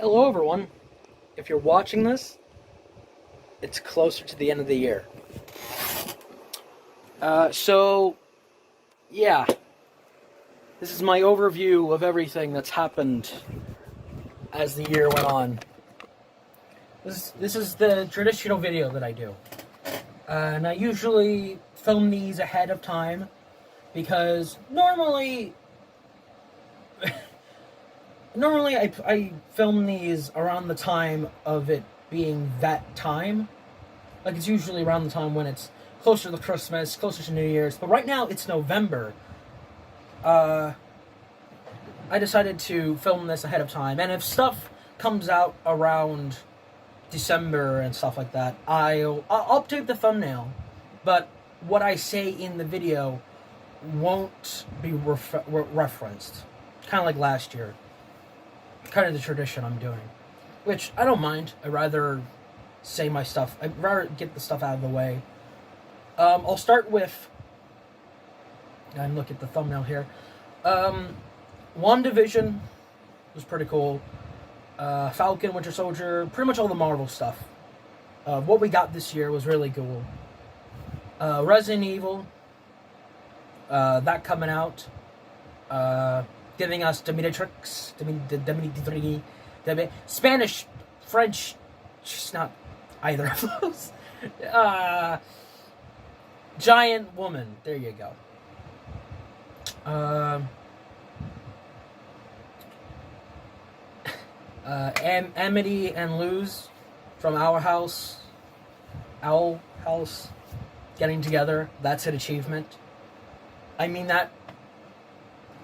Hello, everyone. If you're watching this, it's closer to the end of the year. So, yeah, this is my overview of everything that's happened as the year went on. This is the traditional video that I do. And I usually film these ahead of time because normally I film these around the time of it being that time. Like, it's usually around the time when it's closer to Christmas, closer to New Year's. But right now, it's November. I decided to film this ahead of time. And if stuff comes out around December and stuff like that, I'll update the thumbnail. But what I say in the video won't be referenced. Kind of like last year. Kind of the tradition I'm doing. Which, I don't mind. I'd rather say my stuff. I'd rather get the stuff out of the way. I'll start with... I'm looking at the thumbnail here. WandaVision was pretty cool. Falcon, Winter Soldier, pretty much all the Marvel stuff. What we got this year was really cool. Resident Evil, that coming out. Giving us Dominatrix, Spanish, French, just not either of those. Giant Woman, there you go. Amity and Luz from Owl House, getting together. That's an achievement. I mean that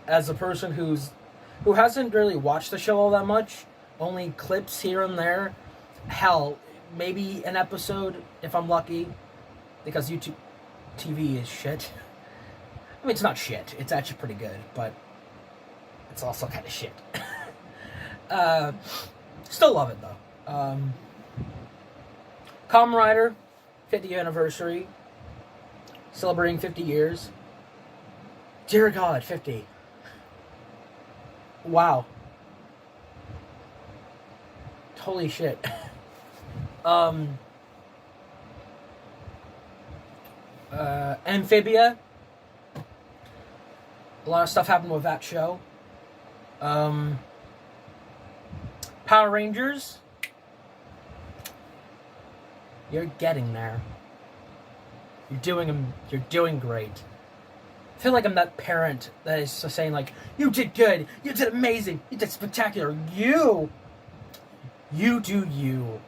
as a person who hasn't really watched the show all that much, only clips here and there. Hell, maybe an episode if I'm lucky, because YouTube TV is shit. I mean, it's not shit. It's actually pretty good, but it's also kind of shit. Still love it though. Kamen Rider, 50th anniversary, celebrating 50 years. Dear God, 50. Wow. Holy shit. Amphibia. A lot of stuff happened with that show. Power Rangers. You're getting there. You're doing great. I feel like I'm that parent that is just saying, like, you did good, you did amazing, you did spectacular, you do you.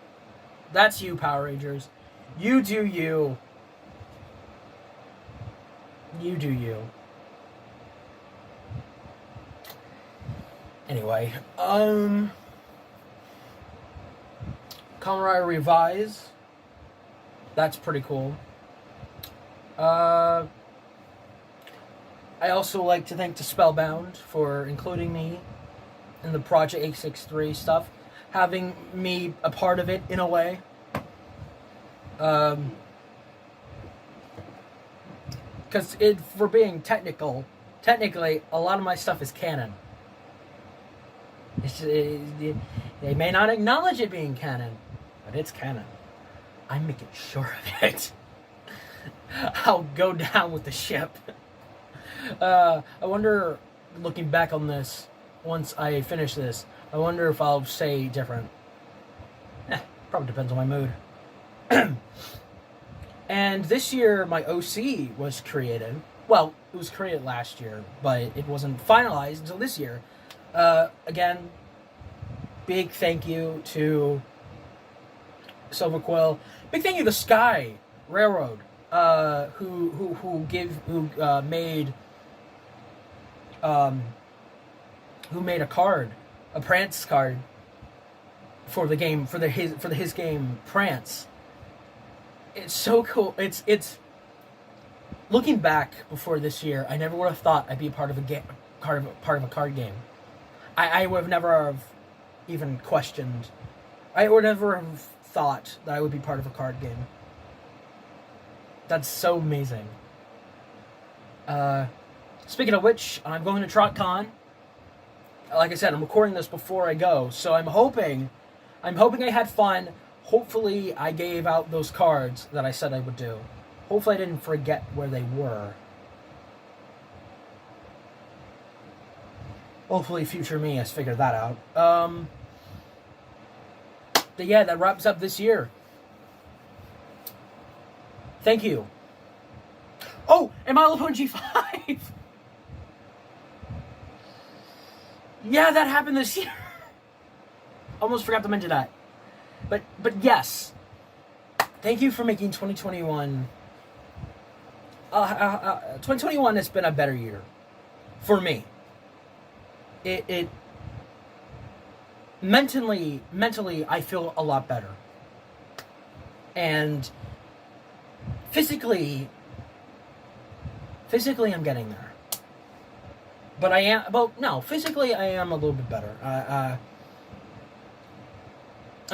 That's you, Power Rangers. You do you. You do you. Anyway, Kamen Rider Revise. That's pretty cool. I also like to thank the Spellbound for including me in the Project 863 stuff, having me a part of it in a way. Because for being technically, a lot of my stuff is canon. They may not acknowledge it being canon, but it's canon. I'm making sure of it. I'll go down with the ship. I wonder, looking back on this, once I finish this, I wonder if I'll say different. Probably depends on my mood. And this year, my OC was created. Well, it was created last year, but it wasn't finalized until this year. Again, big thank you to Silver Quill. Big thank you to Sky Railroad, who made a card, a Prance card for the game, for his game Prance. It's so cool. It's looking back before this year, I never would have thought I'd be part of a card game. I would have never even questioned. I would never have thought that I would be part of a card game. That's so amazing. Speaking of which, I'm going to TrotCon like I said, I'm recording this before I go, so I'm hoping I had fun. Hopefully I gave out those cards that I said I would do. Hopefully I didn't forget where they were. Hopefully future me has figured that out. But yeah, that wraps up this year. Thank you. Oh, and My Little Pony G5! Yeah, that happened this year. Almost forgot to mention that. But yes. Thank you for making 2021... 2021 has been a better year. For me. It mentally, I feel a lot better. And physically, I'm getting there. But physically I am a little bit better. I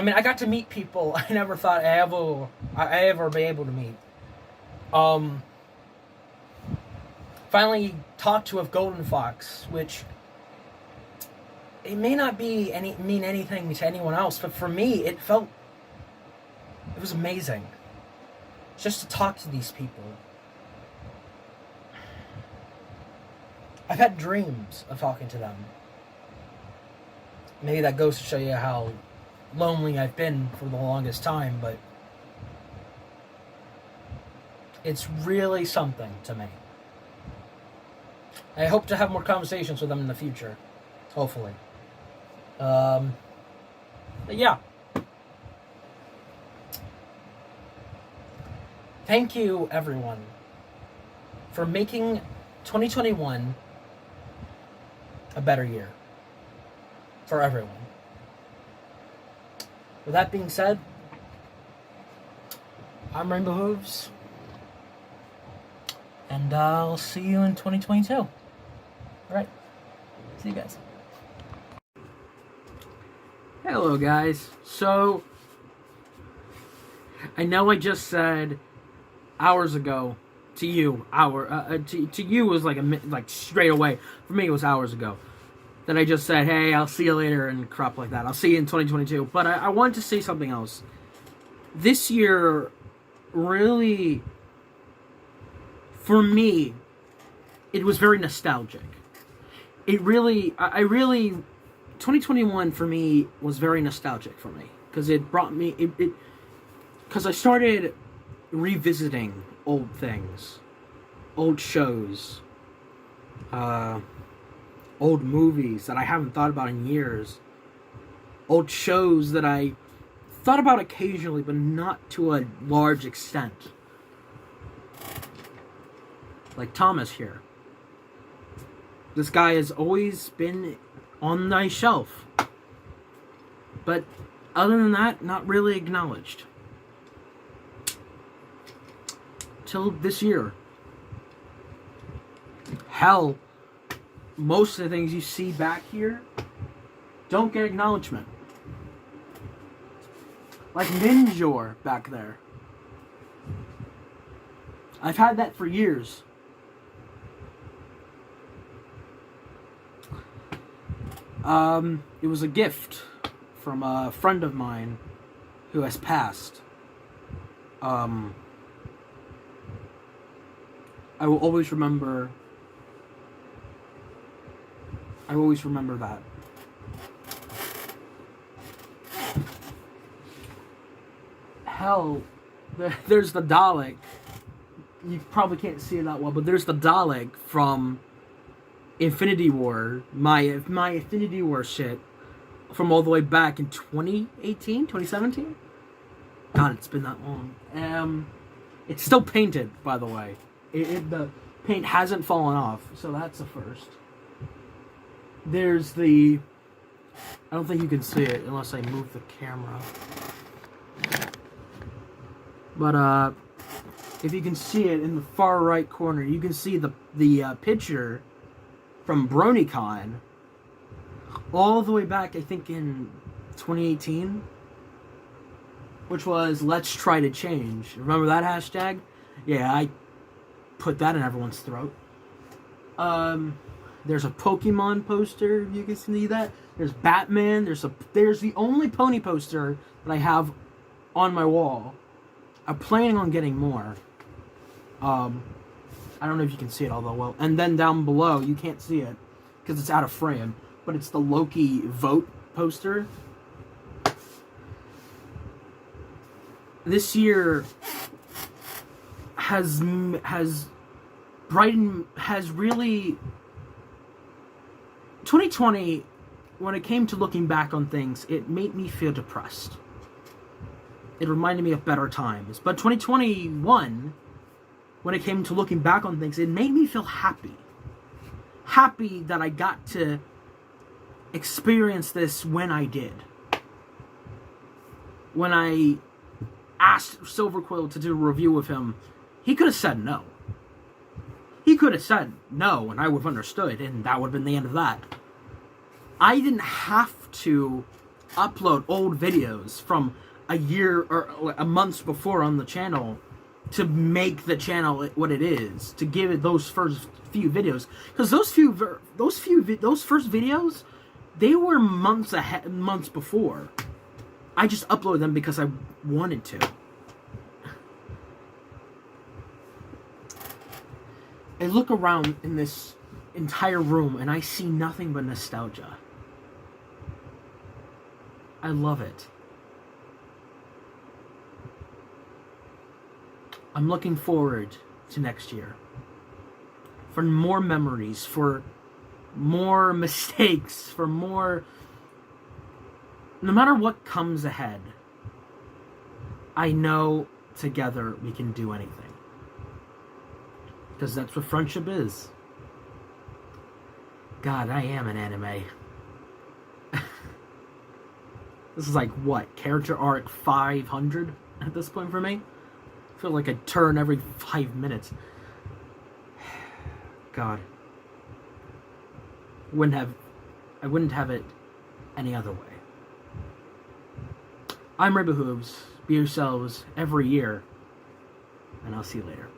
mean, I got to meet people I never thought I ever be able to meet. Finally talked to a golden fox, which it may not mean anything to anyone else, but for me, it was amazing. Just to talk to these people. I've had dreams of talking to them. Maybe that goes to show you how lonely I've been for the longest time, but it's really something to me. I hope to have more conversations with them in the future. Hopefully. But yeah. Thank you, everyone, for making 2021 a better year for everyone. With that being said, I'm Rainbow Hooves, and I'll see you in 2022. All right, see you guys. Hello, guys. So, I know I just said hours ago to you, to you was like straight away. For me, it was hours ago. Then I just said, hey, I'll see you later and crap like that. I'll see you in 2022. But I wanted to say something else. This year, really, for me, it was very nostalgic. It really, 2021 for me was very nostalgic for me. Because it brought me, because I started revisiting old things, old shows, old movies that I haven't thought about in years, old shows that I thought about occasionally, but not to a large extent. Like Thomas here. This guy has always been on my shelf. But other than that, not really acknowledged. Till this year. Hell, most of the things you see back here don't get acknowledgement. Like Ninjor back there. I've had that for years. It was a gift from a friend of mine who has passed. I will always remember that. Hell, there's the Dalek. You probably can't see it that well, but there's the Dalek from Infinity War. My Infinity War shit from all the way back in 2018, 2017? God, it's been that long. It's still painted, by the way. The paint hasn't fallen off, so that's a first. There's the... I don't think you can see it unless I move the camera. But, if you can see it in the far right corner, you can see the picture from BronyCon all the way back, I think, in 2018, which was Let's Try to Change. Remember that hashtag? Yeah, I put that in everyone's throat. There's a Pokemon poster. You can see that. There's Batman. There's the only pony poster that I have on my wall. I'm planning on getting more. I don't know if you can see it all that well. And then down below, you can't see it because it's out of frame, but it's the Loki vote poster. This year has really 2020, when it came to looking back on things, it made me feel depressed. It reminded me of better times. But 2021, when it came to looking back on things, it made me feel happy. Happy that I got to experience this when I did. When I asked Silverquill to do a review of him, he could have said no. He could have said no, and I would have understood, and that would have been the end of that. I didn't have to upload old videos from a year or a month before on the channel to make the channel what it is, to give it those first few videos, because those first videos, they were months before. I just uploaded them because I wanted to. I look around in this entire room and I see nothing but nostalgia. I love it. I'm looking forward to next year. For more memories, for more mistakes, for more... No matter what comes ahead, I know together we can do anything. Because that's what friendship is. God, I am an anime. This is like, what, character arc 500 at this point for me? I feel like I turn every 5 minutes. God. I wouldn't have it any other way. I'm Rainbow Hooves. Be yourselves every year. And I'll see you later.